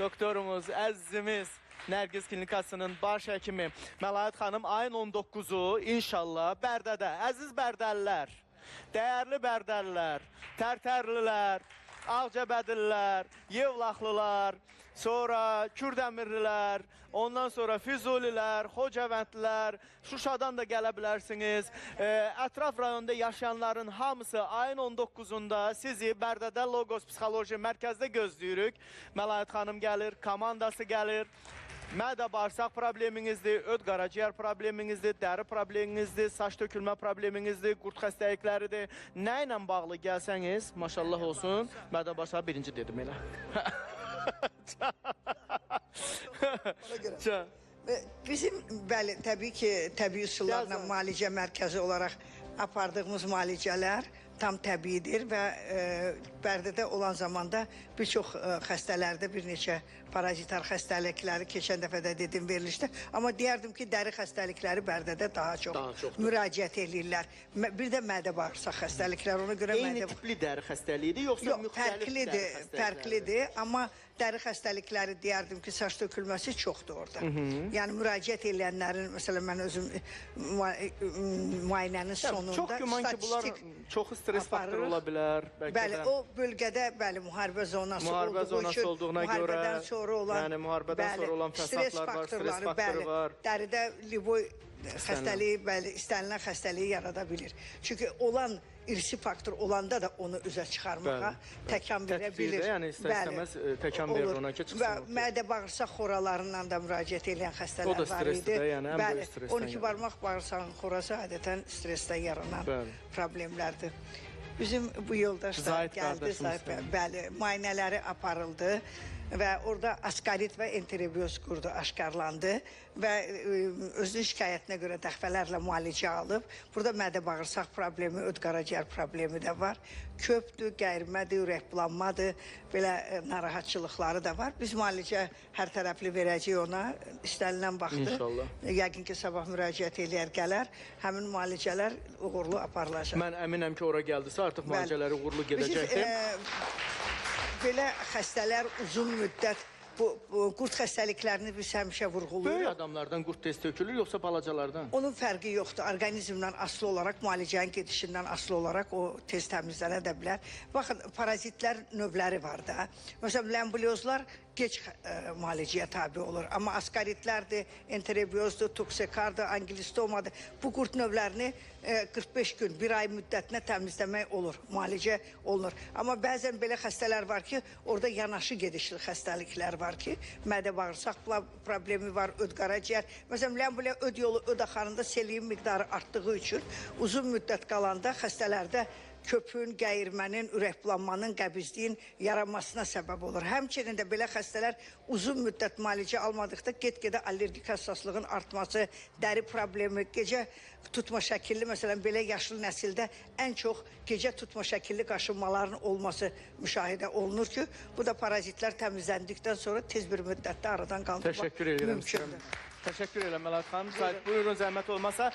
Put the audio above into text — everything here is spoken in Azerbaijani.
doktorumuz, əzizimiz Nərgiz Klinikasının baş həkimi Məlahət xanım ayın 19-u inşallah Bərdədə. Əziz Bərdəlilər, dəyərli Bərdəlilər, Tərtərlilər, Ağcabədililər, Yevlaxlılar, sonra Kürdəmirlilər, ondan sonra Füzulilər, Xocavəndlilər, Şuşadan da gələ bilərsiniz. Ətraf rayonda yaşayanların hamısı ayın 19-unda sizi Bərdədə Logos Psixoloji Mərkəzdə gözləyirik. Məlahət xanım gəlir, komandası gəlir. Mədə bağırsaq probleminizdir, öd qaraciyər probleminizdir, dəri probleminizdir, saç tökülmə probleminizdir, qurt xəstəlikləridir. Nə ilə bağlı gəlsəniz, maşallah olsun, mədə bağırsaq birinci dedim elə. Bizim bəli, təbii ki, təbii üsullarla müalicə mərkəzi olaraq apardığımız müalicələr tam təbiidir və Bərdədə olan zamanda bir çox xəstələrdə bir neçə parazitar xəstəlikləri keçən dəfə də dedim verilişdə. Amma deyərdim ki, dəri xəstəlikləri Bərdədə daha çox müraciət edirlər. Bir də mədə bağırsaq xəstəlikləri, ona görə eyni tipli dəri xəstəliyidir, yoxsa müxtəlif dəri xəstəlikləri? Fərqlidir, amma dəri xəstəlikləri deyərdim ki, saç tökülməsi çoxdur orada. Yəni müraciət edənlərin, məsələn, mən özüm müayinənin sonunda çox güman ki, bunlar çoxu stres faktoru ola bilər. Bəli, o bölgədə müharibə zonası olduğuna görə, müharibədən sonra olan fəsadlar var, stres faktoru var. Dəridə liboy xəstəliyi, bəli, istənilən xəstəliyi yarada bilir. Çünki olan irsi faktor olanda da onu üzə çıxarmağa təkan verə bilir. Yəni istəsəməz təkan verir ona ki, çıxsın. Və mədə bağırsaq xoralarından da müraciət edən xəstələr var idi. Bəli, 12 barmaq bağırsağın xorası adətən stressdən yaranan problemlərdir. Bizim bu yoldaşlar gəldi, bəli, müayinələri aparıldı və orada askarit və enterobiyoz qurdu aşkarlandı və özünün şikayətinə görə dəfələrlə müalicə alıb. Burada mədə bağırsaq problemi, öd qaraciyər problemi də var. Köpdür, qəyirmədir, ürəkbulanmadır, belə narahatçılıqları da var. Biz müalicə hər tərəfli verəcəyik ona, istənilən vaxtı. İnşallah. Yəqin ki, sabah müraciət eləyər, gələr. Həmin müalicələr uğurlu aparılacaq. Mən əminəm ki, ora gəldisə, artıq müalicələri uğurlu gedəcəkdir. Belə xəstələr uzun müddət, bu qurt xəstəliklərini biz həmişə vurğuluyuruq. Böyük adamlardan qurt tez tökülür, yoxsa balacalardan? Onun fərqi yoxdur. Orqanizmdən asılı olaraq, müalicənin gedişindən asılı olaraq o tez təmizlənə də bilər. Baxın, parazitlər növləri var da. Məsələn, ləmbulyozlar geç müalicəyə tabi olur. Amma askaritlərdir, enterobiyozdur, toksikardır, angilistomadır. Bu qurt növlərini 45 gün, bir ay müddətinə təmizləmək olur, müalicə olunur. Amma bəzən belə xəstələr var ki, orada yanaşı gedişli xəstəliklər var ki, mədə bağırsaq problemi var, öd qaraciyər. Məsələn, ləmbulya öd yolu, öd axarında seliyin miqdarı artdığı üçün uzun müddət qalanda xəstələrdə köpün, qəyirmənin, ürəkbulanmanın, qəbizliyin yaranmasına səbəb olur. Həmçinin də belə xəstələr uzun müddət müalicə almadıqda get-gedə allergik həssaslığın artması, dəri problemi, gecə tutma şəkilli, məsələn, belə yaşlı nəsildə ən çox gecə tutma şəkilli qaşınmaların olması müşahidə olunur ki, bu da parazitlər təmizləndikdən sonra tez bir müddətdə aradan qaldırmaq mümkündür. Təşəkkür edirəm Məlahət xanım. Buyurun, zəhmət olmasa.